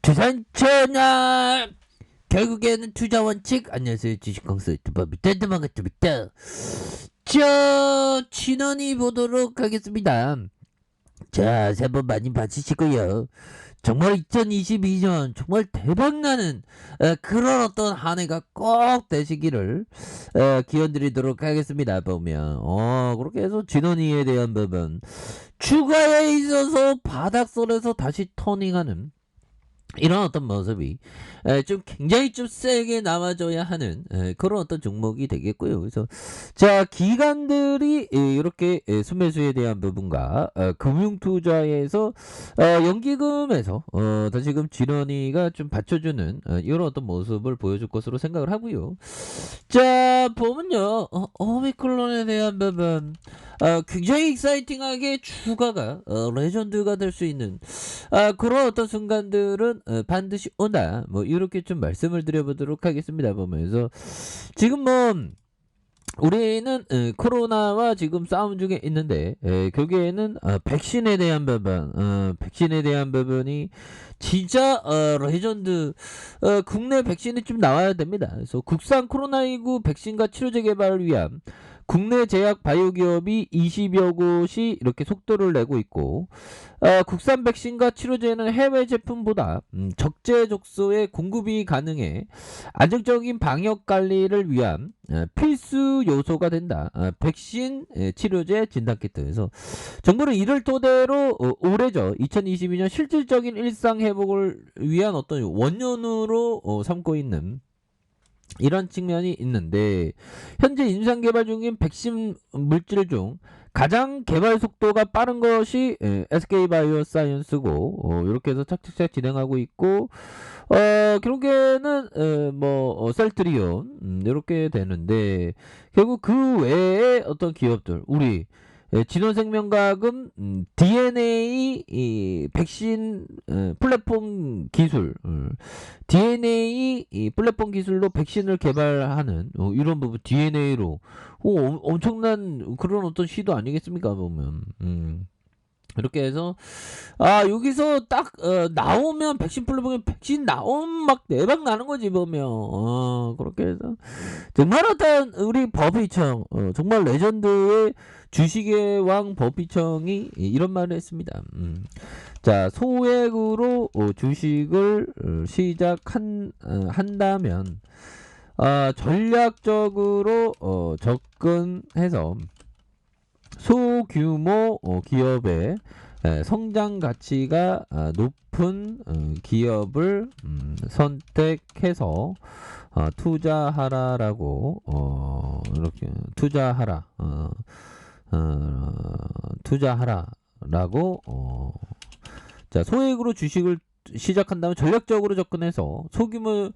주산천하 결국에는 투자 원칙. 안녕하세요, 주식공사 유튜버 미터드만가입니다. 자, 진원이 보도록 하겠습니다. 자, 새해 복 많이 받으시고요. 정말 2022년 정말 대박나는 그런 어떤 한 해가 꼭 되시기를 기원드리도록 하겠습니다. 보면 그렇게 해서 진원이에 대한 부분 추가에 있어서 바닥선에서 다시 터닝하는 이런 어떤 모습이 좀 굉장히 좀 세게 나와줘야 하는 그런 어떤 종목이 되겠고요. 그래서 자, 기관들이 이렇게 순매수에 대한 부분과 금융투자에서 연기금에서 다시금 진원이가 좀 받쳐주는 이런 어떤 모습을 보여줄 것으로 생각을 하고요. 자, 보면요, 오미크론에 대한 부분 굉장히 익사이팅하게 추가가 레전드가 될 수 있는 그런 어떤 순간들은 반드시 온다. 뭐 이렇게 좀 말씀을 드려보도록 하겠습니다. 보면서 지금 뭐 우리는 코로나와 지금 싸움 중에 있는데 결국에는 백신에 대한 부분이 진짜 레전드. 국내 백신이 좀 나와야 됩니다. 그래서 국산 코로나19 백신과 치료제 개발을 위한 국내 제약 바이오 기업이 20여 곳이 이렇게 속도를 내고 있고, 국산 백신과 치료제는 해외 제품보다 적재적소의 공급이 가능해 안정적인 방역 관리를 위한 필수 요소가 된다. 백신, 치료제, 진단키트. 그래서 정부는 이를 토대로 올해죠, 2022년 실질적인 일상 회복을 위한 어떤 원년으로 삼고 있는 이런 측면이 있는데, 현재 임상 개발 중인 백신 물질 중 가장 개발 속도가 빠른 것이 SK바이오사이언스고, 이렇게 해서 착착착 진행하고 있고, 결국에는 셀트리온 이렇게 되는데, 결국 그 외에 어떤 기업들, 우리 진원생명과학은 DNA 백신 플랫폼 기술, DNA 플랫폼 기술로 백신을 개발하는 이런 부분, DNA로 엄청난 그런 어떤 시도 아니겠습니까, 보면. 이렇게 해서 여기서 딱 나오면 백신 플랫폼에 백신 나오면 막 대박 나는 거지, 보면. 그렇게 해서 정말 어떤 우리 법의청, 정말 레전드의 주식의 왕 법의청이 이런 말을 했습니다. 자, 소액으로 주식을 한다면 전략적으로 접근해서 소규모 기업의 성장 가치가 높은 기업을 선택해서 투자하라라고, 이렇게 투자하라라고. 자, 소액으로 주식을 시작한다면 전략적으로 접근해서 소규모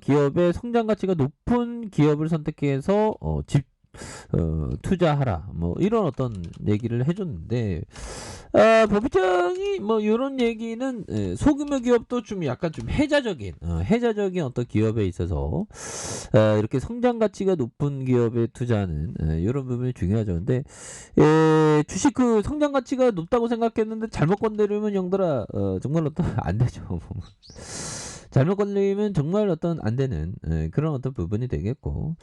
기업의 성장 가치가 높은 기업을 선택해서 투자하라, 뭐 이런 어떤 얘기를 해줬는데, 법의청이 뭐 이런 얘기는 소규모 기업도 좀 약간 좀 해자적인 어떤 기업에 있어서 이렇게 성장 가치가 높은 기업에 투자하는 이런 부분이 중요하죠. 근데 주식 그 성장 가치가 높다고 생각했는데 잘못 건드리면 영들아 정말 어떤 안 되죠. 잘못 건드리면 정말 어떤 안 되는 그런 어떤 부분이 되겠고.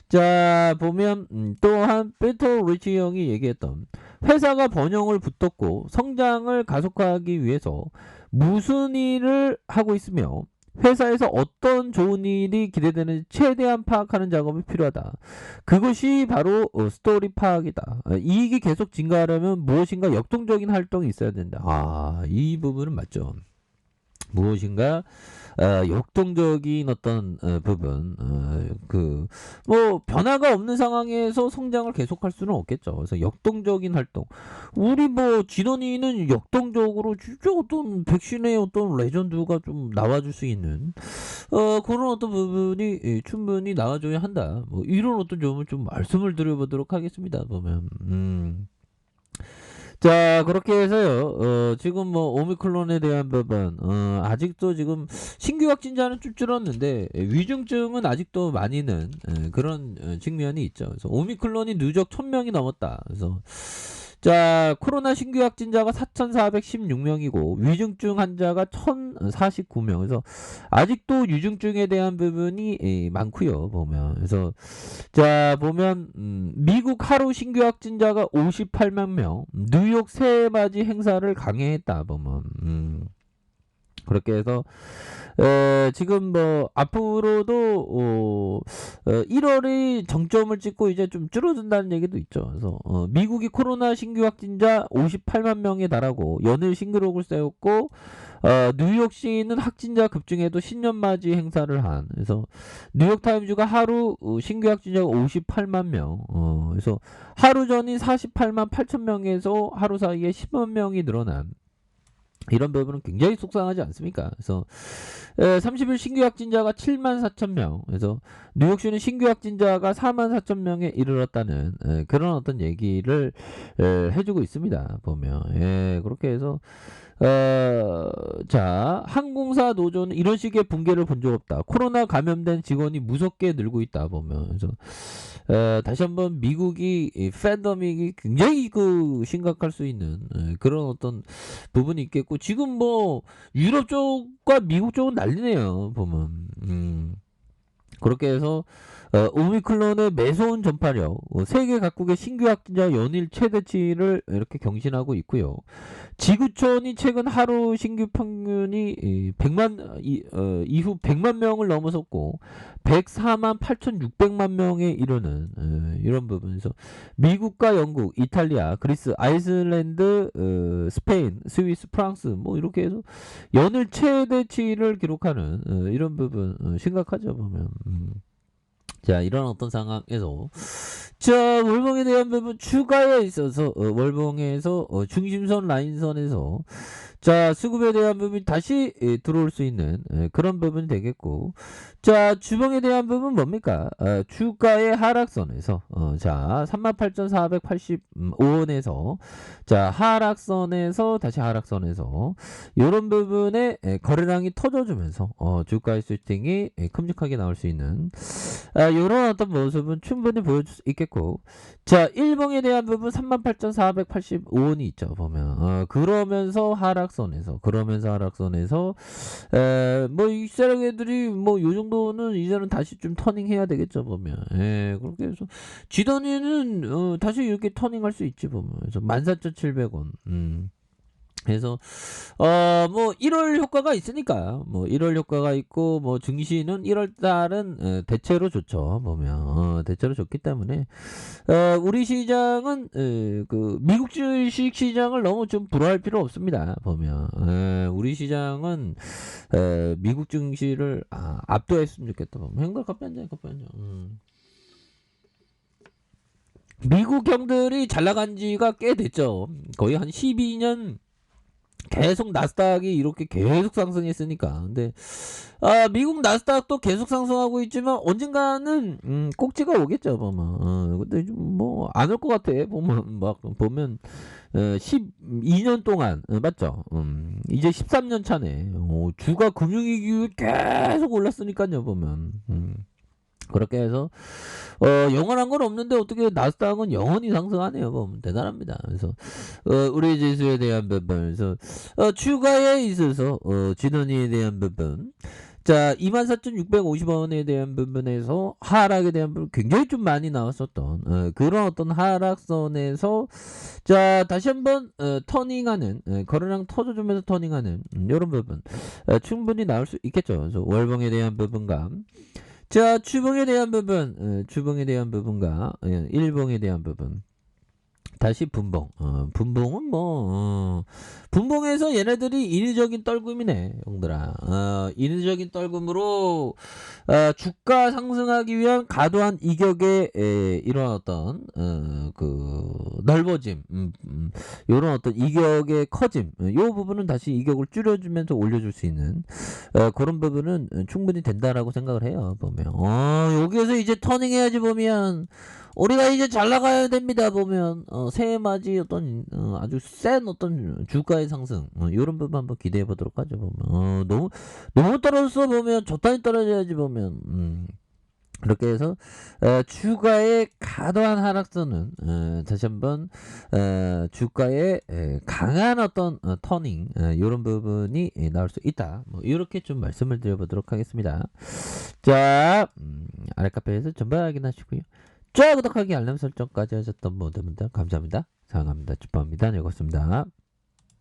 자, 보면 또한 피터 리치 형이 얘기했던, 회사가 번영을 붙었고 성장을 가속화하기 위해서 무슨 일을 하고 있으며 회사에서 어떤 좋은 일이 기대되는지 최대한 파악하는 작업이 필요하다. 그것이 바로 스토리 파악이다. 이익이 계속 증가하려면 무엇인가 역동적인 활동이 있어야 된다. 이 부분은 맞죠. 무엇인가 역동적인 어떤 부분, 뭐 변화가 없는 상황에서 성장을 계속할 수는 없겠죠. 그래서 역동적인 활동, 우리 뭐 진원이는 역동적으로 진짜 어떤 백신의 어떤 레전드가 좀 나와줄 수 있는 그런 어떤 부분이 충분히 나와줘야 한다. 뭐 이런 어떤 점을 좀 말씀을 드려보도록 하겠습니다. 보면. 자, 그렇게 해서요, 지금 뭐 오미크론에 대한 부분, 아직도 지금 신규 확진자는 좀 줄었는데 위중증은 아직도 많이는 그런 측면이 있죠. 그래서 오미크론이 누적 1000명이 넘었다. 그래서 자, 코로나 신규 확진자가 4,416명이고 위중증 환자가 1,049명. 그래서 아직도 유중증에 대한 부분이 많고요. 보면. 그래서 자, 보면 미국 하루 신규 확진자가 58만 명. 뉴욕 새해맞이 행사를 강행했다. 보면. 그렇게 해서 지금 뭐 앞으로도 1월이 정점을 찍고 이제 좀 줄어든다는 얘기도 있죠. 그래서 미국이 코로나 신규 확진자 58만 명에 달하고 연일 신기록을 세웠고 뉴욕시는 확진자 급증에도 신년맞이 행사를 한. 그래서 뉴욕타임즈가 하루 신규 확진자가 58만 명. 그래서 하루 전인 48만 8천 명에서 하루 사이에 10만 명이 늘어난. 이런 부분은 굉장히 속상하지 않습니까? 그래서 30일 신규 확진자가 7만 4천 명. 그래서 뉴욕시는 신규 확진자가 4만 4천 명에 이르렀다는 그런 어떤 얘기를 해주고 있습니다. 보면 그렇게 해서 자, 항공사 노조는 이런 식의 붕괴를 본 적 없다. 코로나 감염된 직원이 무섭게 늘고 있다. 보면 그래서 다시 한번 미국이 팬데믹이 굉장히 심각할 수 있는 그런 어떤 부분이 있겠고, 지금 뭐 유럽 쪽과 미국 쪽은 난리네요. 보면 그렇게 해서 오미클론의 매서운 전파력, 세계 각국의 신규 확진자 연일 최대치를 이렇게 경신하고 있고요. 지구촌이 최근 하루 신규 평균이 100만 이후 100만 명을 넘어섰고 104만 8,600만 명에 이르는 이런 부분에서 미국과 영국, 이탈리아, 그리스, 아이슬란드, 스페인, 스위스, 프랑스 뭐 이렇게 해서 연일 최대치를 기록하는 이런 부분 심각하죠. 보면 자, 이런 어떤 상황에서 자, 월봉에 대한 부분 추가에 있어서 월봉에서 중심선 라인선에서 자, 수급에 대한 부분이 다시 들어올 수 있는 그런 부분이 되겠고, 자, 주봉에 대한 부분 뭡니까? 주가의 하락선에서 자, 38,485원에서 자, 하락선에서 다시 하락선에서 이런 부분에 거래량이 터져주면서 주가의 스위팅이 큼직하게 나올 수 있는 이런 어떤 모습은 충분히 보여줄 수 있겠고, 자, 일봉에 대한 부분 38,485원이 있죠. 보면 그러면서 하락선에서 뭐 이 사람들이 뭐 요 정도는 이제는 다시 좀 터닝해야 되겠죠. 보면 그렇게 해서 지더니는 다시 이렇게 터닝할 수 있지. 보면 그래서 14,700원. 그래서 뭐 1월 효과가 있으니까 뭐 1월 효과가 있고 뭐 증시는 1월 달은 대체로 좋죠. 보면 대체로 좋기 때문에 우리 시장은 그 미국 주식 시장을 너무 좀 불화할 필요 없습니다. 보면 우리 시장은 미국 증시를 압도했으면 좋겠다. 보면 형들 커피 한 잔. 미국 형들이 잘 나간 지가 꽤 됐죠. 거의 한 12년 계속 나스닥이 이렇게 계속 상승했으니까. 근데 미국 나스닥도 계속 상승하고 있지만 언젠가는 꼭지가 오겠죠. 보면 근데 뭐 안 올 것 같아. 보면 12년 동안 맞죠? 이제 13년 차네. 주가 금융위기 계속 올랐으니까요. 보면 그렇게 해서 영원한 건 없는데 어떻게 나스닥은 영원히 상승하네요. 보면 대단합니다. 그래서 우리 지수에 대한 부분, 그래서 추가에 있어서 진원이에 대한 부분, 자, 24,650원에 대한 부분에서 하락에 대한 부분 굉장히 좀 많이 나왔었던 그런 어떤 하락선에서 자, 다시 한번 터닝하는 거래량 터져주면서 터닝하는 이런 부분 충분히 나올 수 있겠죠. 그래서 월봉에 대한 부분과 자, 주봉에 대한 부분, 주봉에 대한 부분과 일봉에 대한 부분. 다시 분봉. 분봉은 뭐 분봉에서 얘네들이 인위적인 떨굼이네, 형들아. 인위적인 떨굼으로 주가 상승하기 위한 과도한 이격의 이런 어떤 그 넓어짐, 이런 어떤 이격의 커짐, 요 부분은 다시 이격을 줄여주면서 올려줄 수 있는 그런 부분은 충분히 된다라고 생각을 해요. 보면 여기에서 이제 터닝해야지. 보면 우리가 이제 잘 나가야 됩니다. 보면 새해 맞이 어떤 아주 센 어떤 주가의 상승 이런 부분 한번 기대해 보도록 하죠. 보면 너무 떨어졌어. 보면 적당히 떨어져야지. 보면 그렇게 해서 주가의 과도한 하락세는 다시 한번 주가의 강한 어떤 터닝 요런 부분이 나올 수 있다. 뭐 요렇게 좀 말씀을 드려보도록 하겠습니다. 자, 아래 카페에서 전부 확인하시고요. 좋아요, 구독하기, 알람 설정까지 하셨던 모든 분들 감사합니다. 사랑합니다. 축복합니다. 네, 고맙습니다.